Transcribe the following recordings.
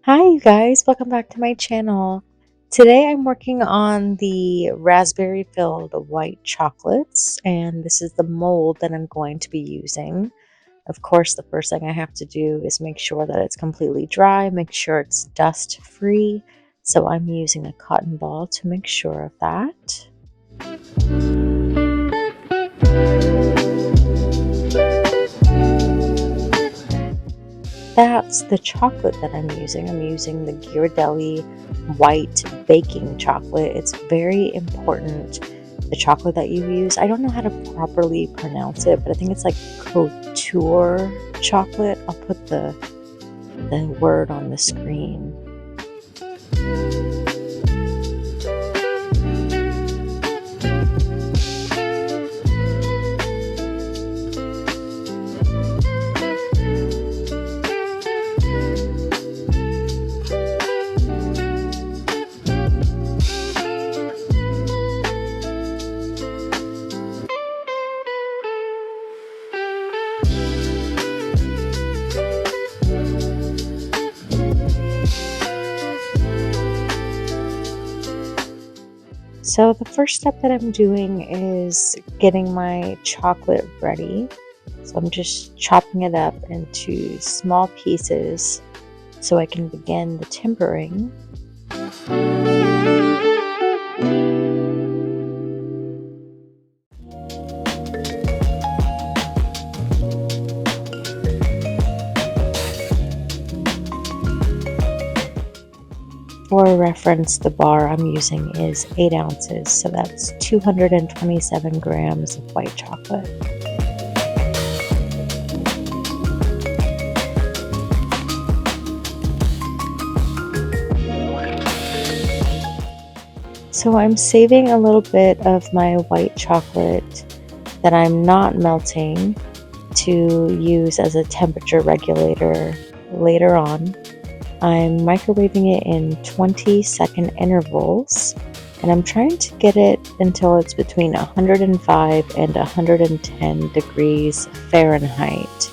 Hi, you guys. Welcome back to my channel. Today I'm working on the raspberry filled white chocolates, and this is the mold that I'm going to be using. Of course, the first thing I have to do is make sure that it's completely dry, make sure it's dust free. So I'm using a cotton ball to make sure of that. That's the chocolate that I'm using. I'm using the Ghirardelli white baking chocolate. It's very important, the chocolate that you use. I don't know how to properly pronounce it, but I think it's like couture chocolate. I'll put the word on the screen. So the first step that I'm doing is getting my chocolate ready. So I'm just chopping it up into small pieces so I can begin the tempering. For reference, the bar I'm using is 8 ounces, so that's 227 grams of white chocolate. So I'm saving a little bit of my white chocolate that I'm not melting to use as a temperature regulator later on. I'm microwaving it in 20-second intervals, and I'm trying to get it until it's between 105 and 110 degrees Fahrenheit.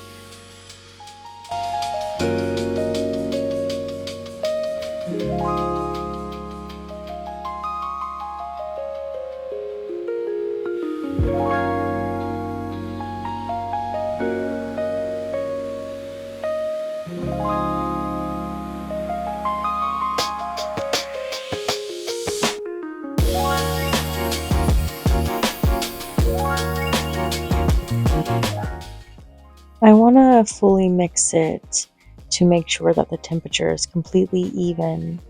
I want to fully mix it to make sure that the temperature is completely even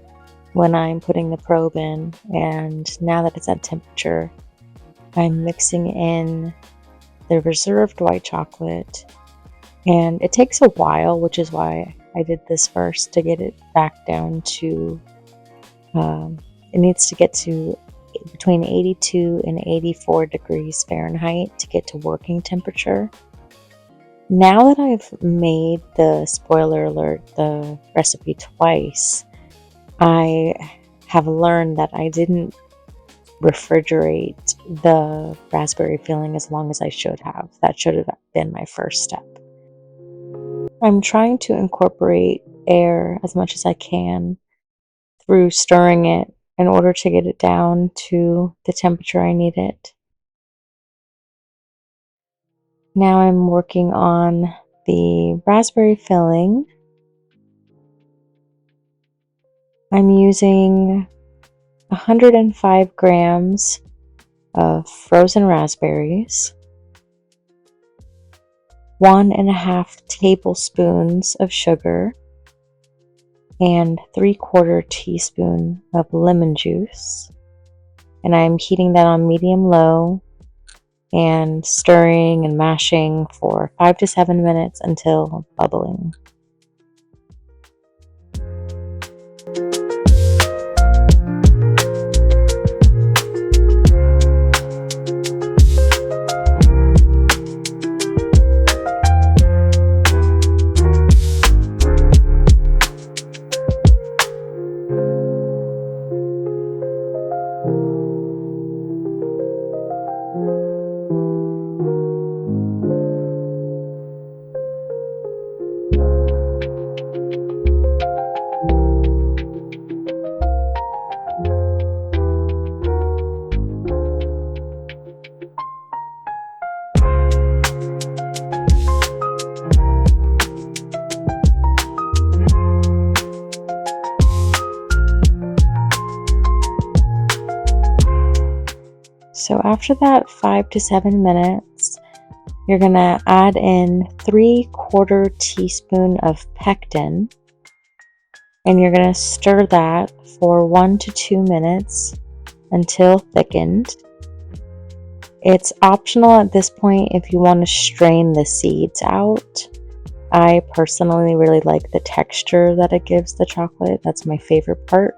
when I'm putting the probe in. And now that it's at temperature, I'm mixing in the reserved white chocolate. And it takes a while, which is why I did this first, to get it back down to, it needs to get to between 82 and 84 degrees Fahrenheit to get to working temperature. Now that I've made the, spoiler alert, the recipe twice, I have learned that I didn't refrigerate the raspberry filling as long as I should have. That should have been my first step. I'm trying to incorporate air as much as I can through stirring it in order to get it down to the temperature I need it. Now I'm working on the raspberry filling. I'm using 105 grams of frozen raspberries, 1.5 tablespoons of sugar, and 3/4 teaspoon of lemon juice. And I'm heating that on medium-low and stirring and mashing for 5 to 7 minutes until bubbling. So after that 5 to 7 minutes, you're gonna add in 3/4 teaspoon of pectin, and you're gonna stir that for 1 to 2 minutes until thickened. It's optional at this point if you want to strain the seeds out. I personally really like the texture that it gives the chocolate. That's my favorite part,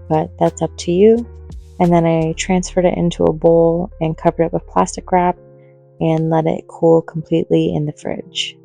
but that's up to you. And then I transferred it into a bowl and covered it with plastic wrap and let it cool completely in the fridge.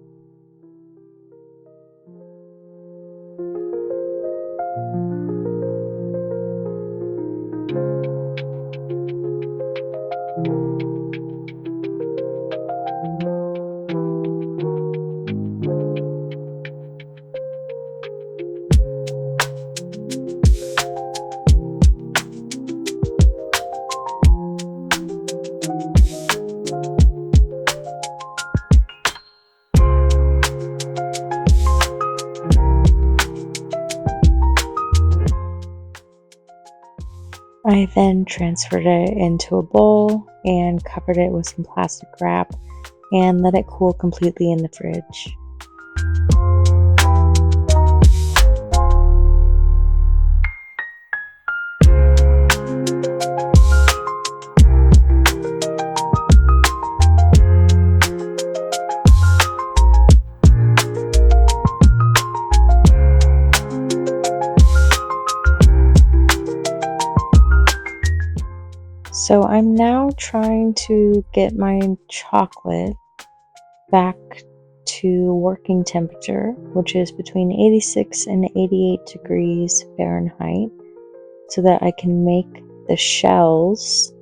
I then transferred it into a bowl and covered it with some plastic wrap and let it cool completely in the fridge. So I'm now trying to get my chocolate back to working temperature, which is between 86 and 88 degrees Fahrenheit, so that I can make the shells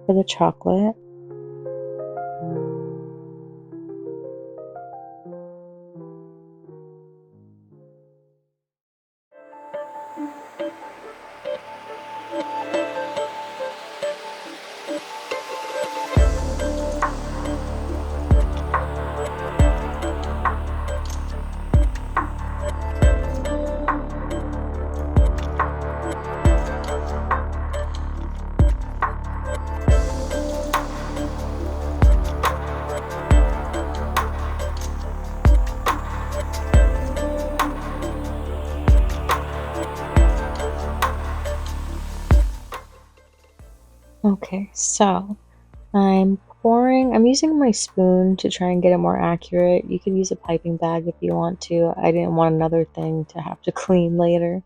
for the chocolate. Okay, so I'm using my spoon to try and get it more accurate. You could use a piping bag if you want to. I didn't want another thing to have to clean later.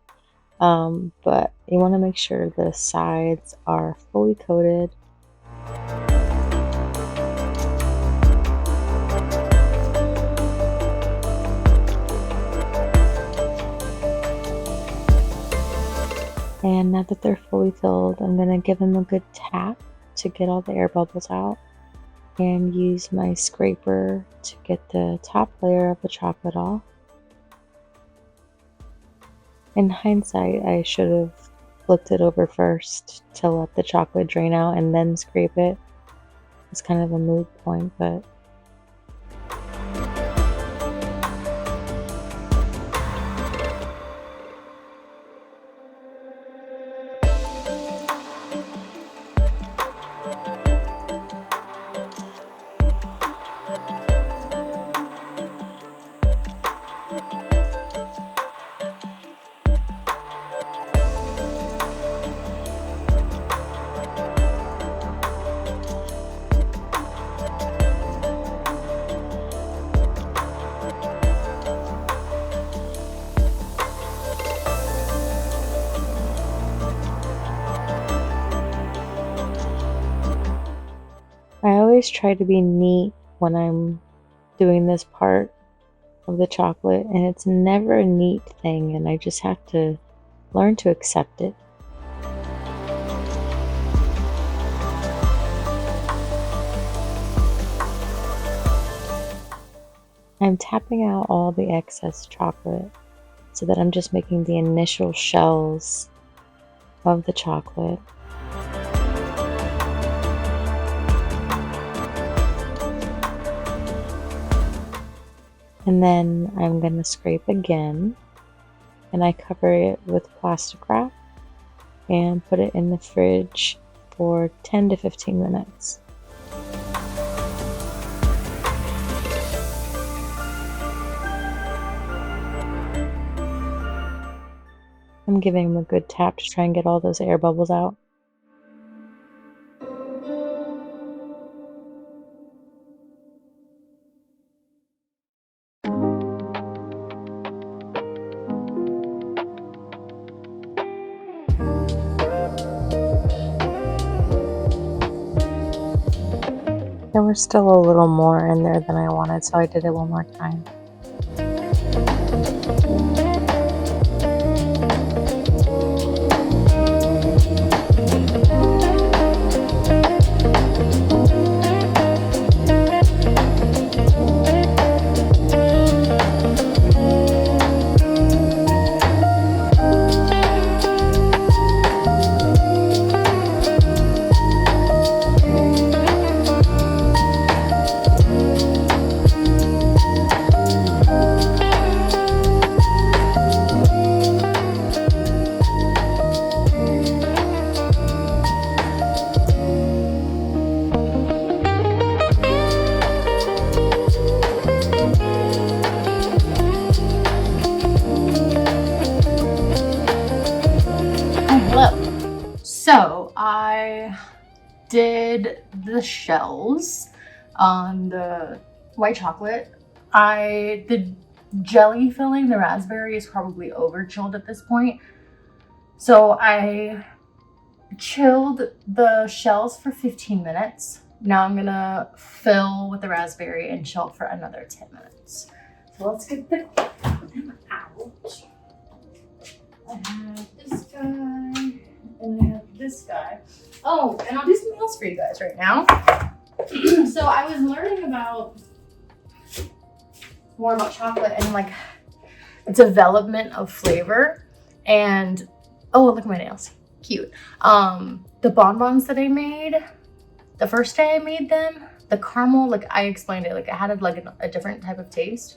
But you want to make sure the sides are fully coated. And now that they're fully filled, I'm going to give them a good tap to get all the air bubbles out and use my scraper to get the top layer of the chocolate off. In hindsight, I should have flipped it over first to let the chocolate drain out and then scrape it. It's kind of a moot point, but I always try to be neat when I'm doing this part of the chocolate, and it's never a neat thing, and I just have to learn to accept it. I'm tapping out all the excess chocolate so that I'm just making the initial shells of the chocolate. And then I'm going to scrape again, and I cover it with plastic wrap and put it in the fridge for 10 to 15 minutes. I'm giving them a good tap to try and get all those air bubbles out. There was still a little more in there than I wanted, so I did it one more time. So I did the shells on the white chocolate. The jelly filling, the raspberry, is probably over chilled at this point. So I chilled the shells for 15 minutes. Now I'm gonna fill with the raspberry and chill for another 10 minutes. So let's get the out. I have this guy. And I have this guy. Oh, and I'll do something else for you guys right now. So I was learning more about chocolate and like development of flavor. And oh, look at my nails. Cute. The bonbons that I made, the first day I made them, the caramel, like I explained it, like it had like a different type of taste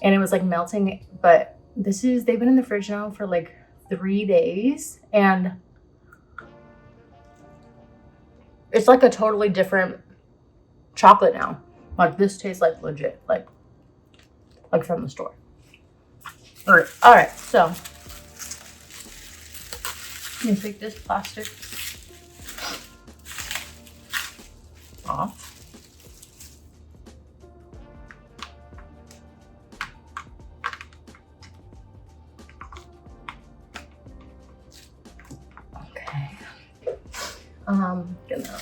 and it was like melting. But they've been in the fridge now for like 3 days and it's like a totally different chocolate now. Like this tastes like legit, like from the store. All right, so let me take this plastic off. Okay. I'm gonna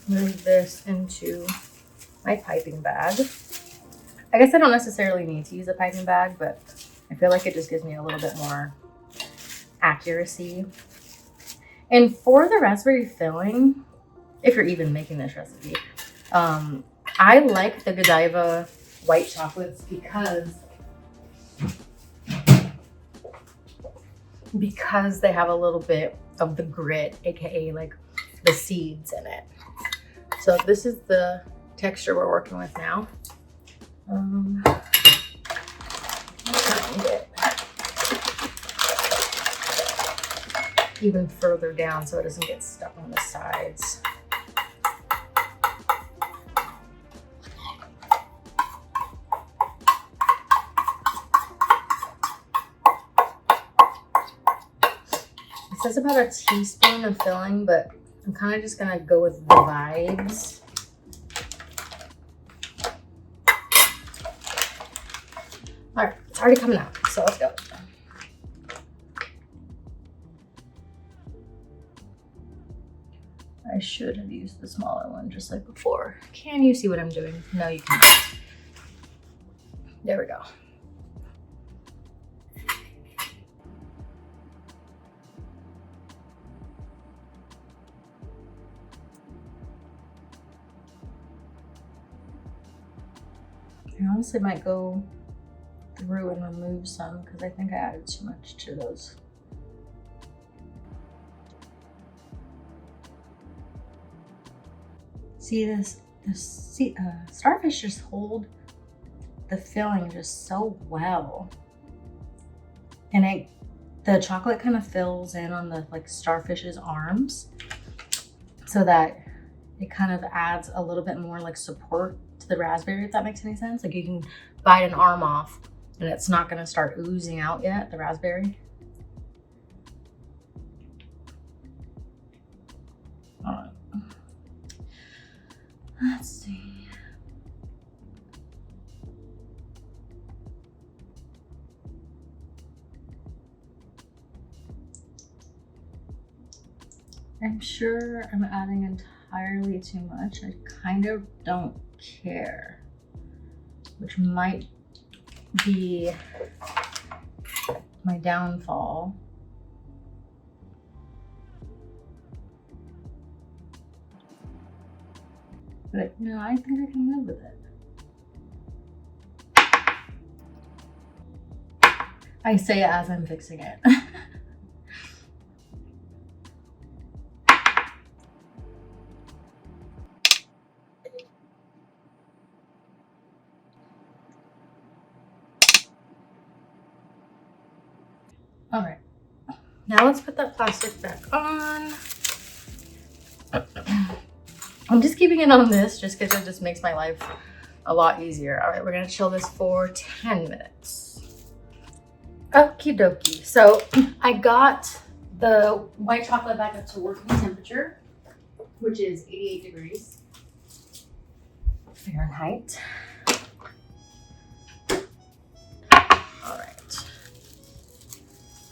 move this into my piping bag. I guess I don't necessarily need to use a piping bag, but I feel like it just gives me a little bit more accuracy. And for the raspberry filling, if you're even making this recipe, I like the Godiva white chocolates because they have a little bit of the grit, aka like the seeds in it. So this is the texture we're working with now. Even further down so it doesn't get stuck on the sides. It says about a teaspoon of filling, but I'm kind of just gonna go with the vibes. All right, it's already coming out, so let's go. I should have used the smaller one just like before. Can you see what I'm doing? No, you can't. There we go. I honestly might go through and remove some because I think I added too much to those. See this starfish just hold the filling just so well. And the chocolate kind of fills in on the like starfish's arms. so that it kind of adds a little bit more like support to the raspberry, if that makes any sense. Like you can bite an arm off and it's not gonna start oozing out yet, the raspberry. All right. Let's see. I'm sure I'm adding entirely too much. I kind of don't care, which might be my downfall. But no, I think I can live with it. I say it as I'm fixing it. All right, now let's put that plastic back on. I'm just keeping it on this just because it just makes my life a lot easier. All right, we're gonna chill this for 10 minutes. Okie dokie. So I got the white chocolate back up to working temperature, which is 88 degrees Fahrenheit. All right,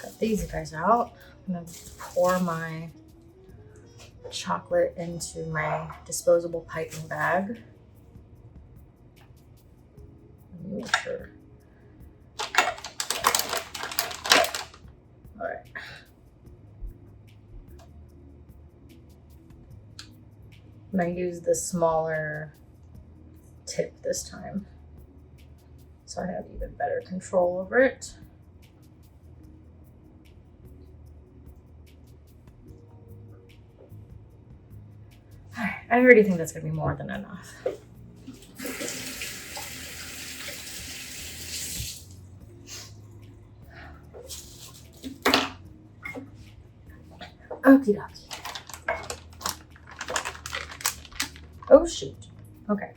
got these guys out. I'm gonna pour my chocolate into my disposable piping bag. Let me make sure. All right. I'm gonna use the smaller tip this time, so I have even better control over it. I already think that's gonna be more than enough. Okie dokie. Oh shoot. Okay.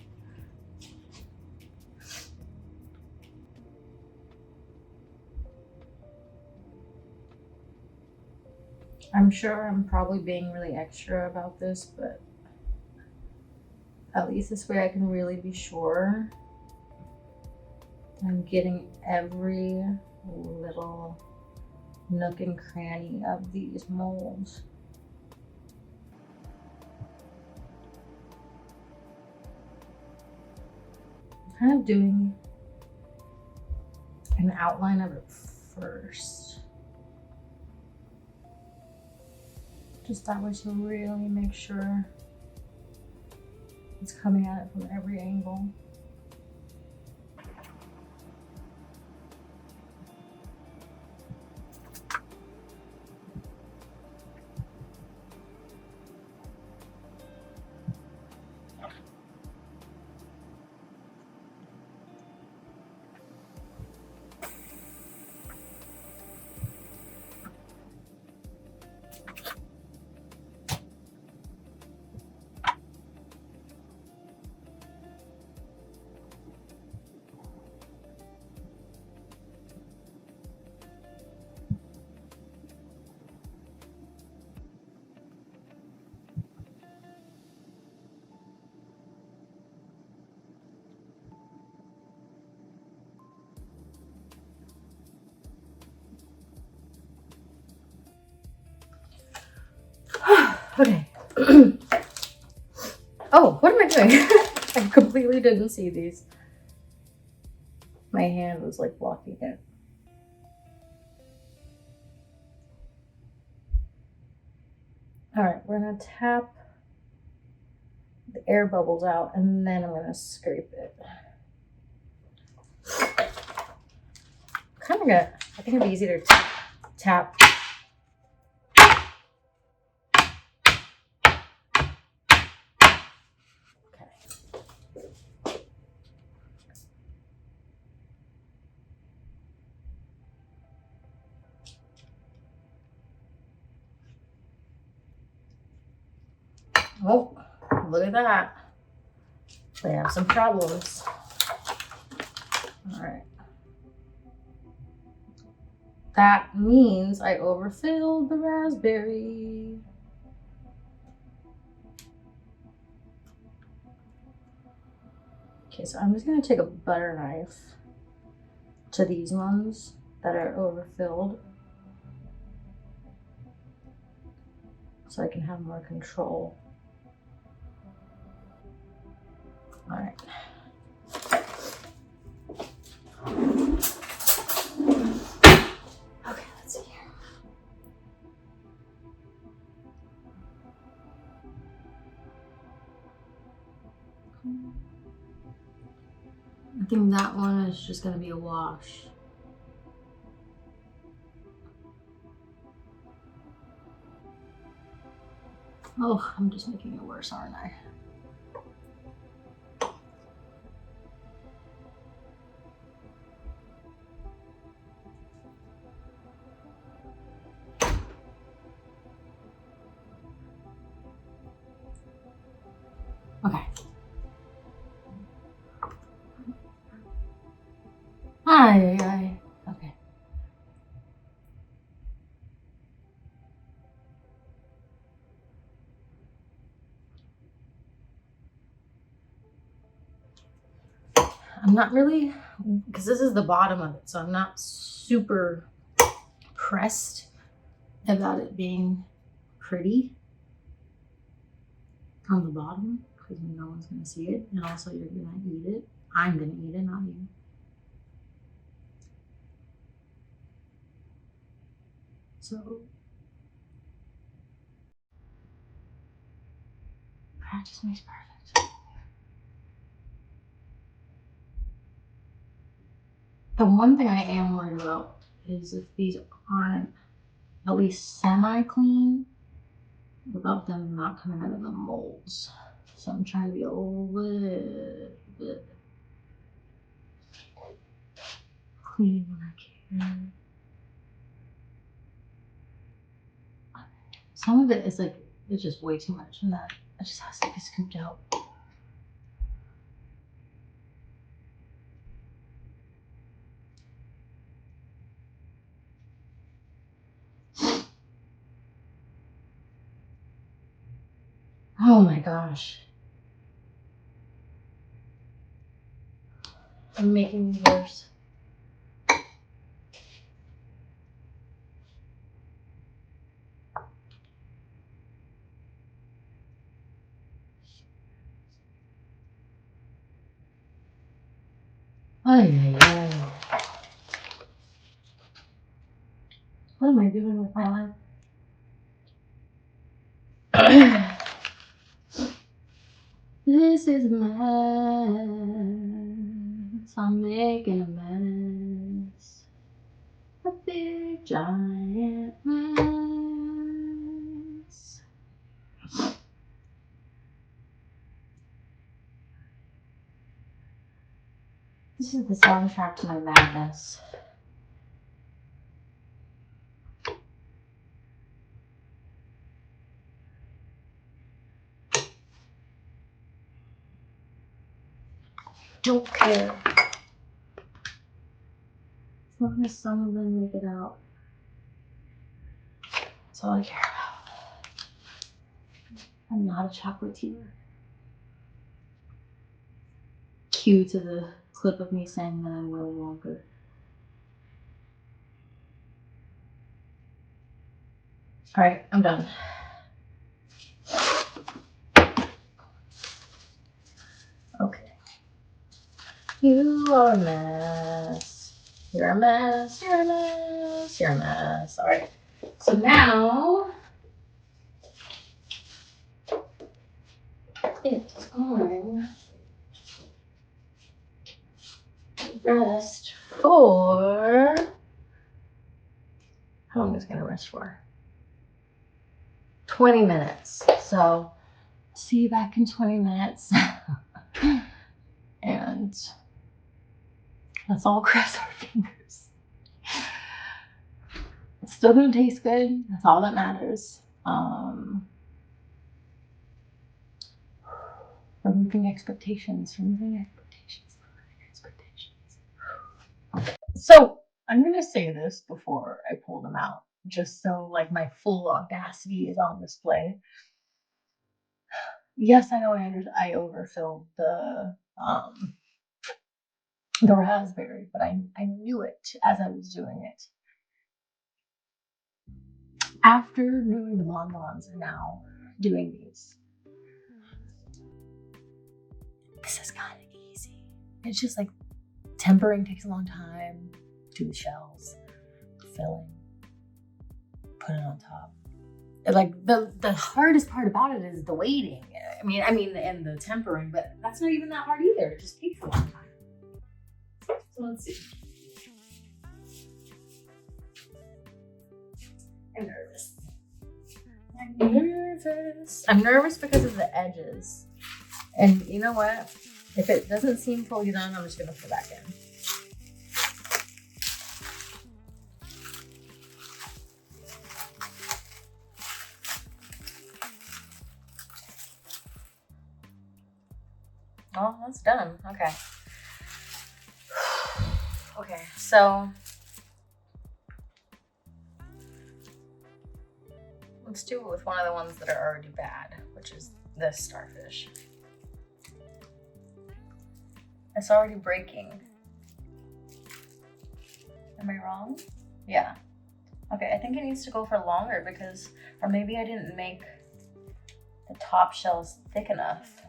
I'm sure I'm probably being really extra about this, but at least this way I can really be sure I'm getting every little nook and cranny of these molds. I'm kind of doing an outline of it first. Just that way to really make sure it's coming at it from every angle. Okay. Oh, what am I doing? I completely didn't see these. My hand was like blocking it. All right, we're gonna tap the air bubbles out and then I'm gonna scrape it. Kind of gonna, I think it'd be easier to tap. Oh, look at that. They have some problems. All right. That means I overfilled the raspberry. Okay, so I'm just gonna take a butter knife to these ones that are overfilled so I can have more control. All right. Okay, let's see here. I think that one is just gonna be a wash. Oh, I'm just making it worse, aren't I? Okay. Aye. Okay. I'm not really, because this is the bottom of it, so I'm not super pressed about it being pretty on the bottom because no one's gonna see it, and also you're gonna eat it. I'm gonna eat it, not you. So practice makes perfect. The one thing I am worried about is if these aren't at least semi-clean, about them not coming out of the molds. So I'm trying to be a little bit clean when I can. Some of it is like, it's just way too much, and that it just has to be scooped out. Oh my gosh. I'm making these worse. Ay, ay, ay. What am I doing with my life? This is a mess. I'm making a mess. A big giant mess. This is the soundtrack to my madness. Don't care. As long as some of them make it out. That's all I care about. I'm not a chocolatier. Cue to the clip of me saying that I'm Willy Wonka. Alright, I'm done. Okay. You are a mess. You're a mess. You're a mess. You're a mess. Alright. So now it's going to rest for. How long is it going to rest for? 20 minutes. So see you back in 20 minutes. And let's all cross our fingers. It's still gonna taste good. That's all that matters. Removing expectations. So I'm gonna say this before I pull them out, just so like my full audacity is on display. Yes, I know I overfilled the raspberry, but I knew it as I was doing it. After doing the bonbons and now doing these, this is kind of easy. It's just like tempering takes a long time. Do the shells, filling, put it on top. Like the hardest part about it is the waiting. I mean, and the tempering, but that's not even that hard either. It just takes a long time. So let's see. I'm nervous. I'm nervous because of the edges. And you know what? If it doesn't seem fully done, I'm just gonna put it back in. Oh, that's done. Okay. Okay, so let's do it with one of the ones that are already bad, which is this starfish. It's already breaking. Am I wrong? Yeah. Okay, I think it needs to go for longer because, or maybe I didn't make the top shells thick enough.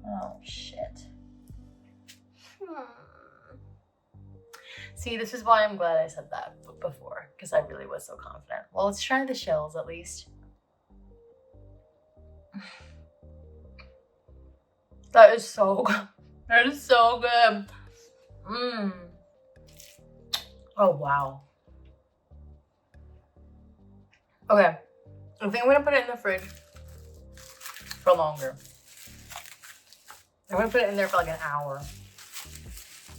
Oh, shit. See, this is why I'm glad I said that before, because I really was so confident. Well, let's try the shells at least. That is so good. That is so good. Mmm. Oh, wow. Okay. I think I'm gonna put it in the fridge for longer. I'm gonna put it in there for like an hour.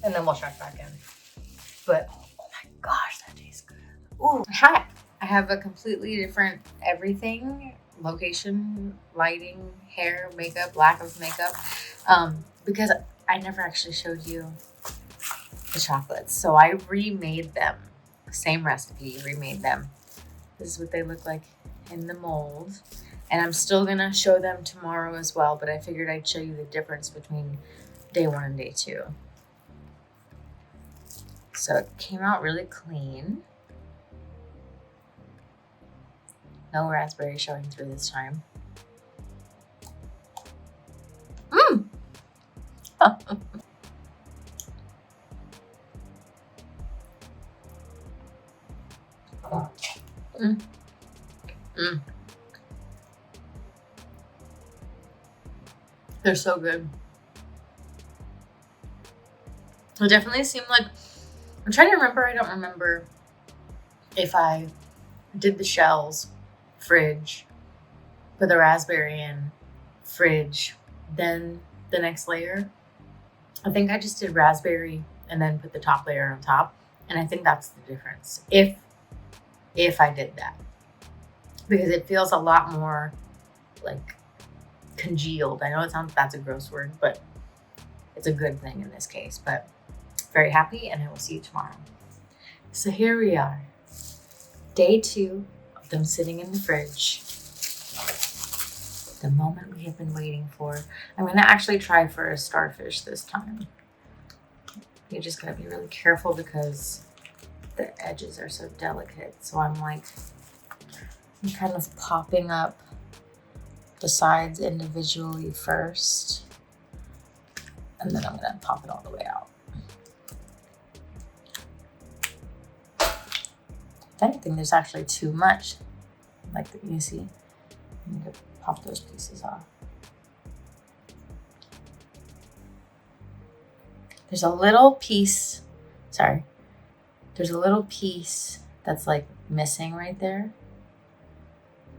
And then we'll check back in. But, oh my gosh, that tastes good. Ooh, hi. I have a completely different everything. Location, lighting, hair, makeup, lack of makeup. Because I never actually showed you the chocolates. So I remade them. Same recipe, remade them. This is what they look like in the mold. And I'm still gonna show them tomorrow as well, but I figured I'd show you the difference between day 1 and day 2. So it came out really clean. No raspberry showing through this time. Mmm! Mm. Mm. They're so good. It definitely seemed like, I'm trying to remember, I don't remember if I did the shells, fridge, put the raspberry in, fridge, then the next layer. I think I just did raspberry and then put the top layer on top. And I think that's the difference. If I did that. Because it feels a lot more like congealed. I know that's a gross word, but it's a good thing in this case. But very happy, and I will see you tomorrow. So here we are. Day 2 of them sitting in the fridge. The moment we have been waiting for. I'm gonna actually try for a starfish this time. You just gotta be really careful because the edges are so delicate. So I'm kind of popping up the sides individually first. And then I'm gonna pop it all the way out. If anything, there's actually too much. Like you see, I need to pop those pieces off. There's a little piece, there's a little piece that's like missing right there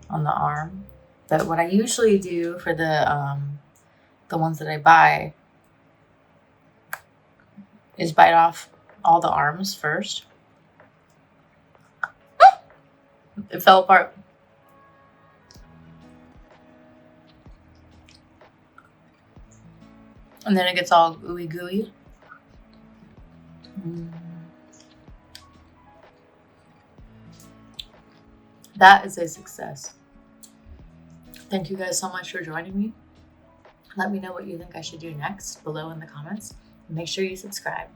on the arm. But what I usually do for the ones that I buy is bite off all the arms first. It fell apart. And then it gets all gooey gooey. That is a success. Thank you guys so much for joining me. Let me know what you think I should do next below in the comments. Make sure you subscribe.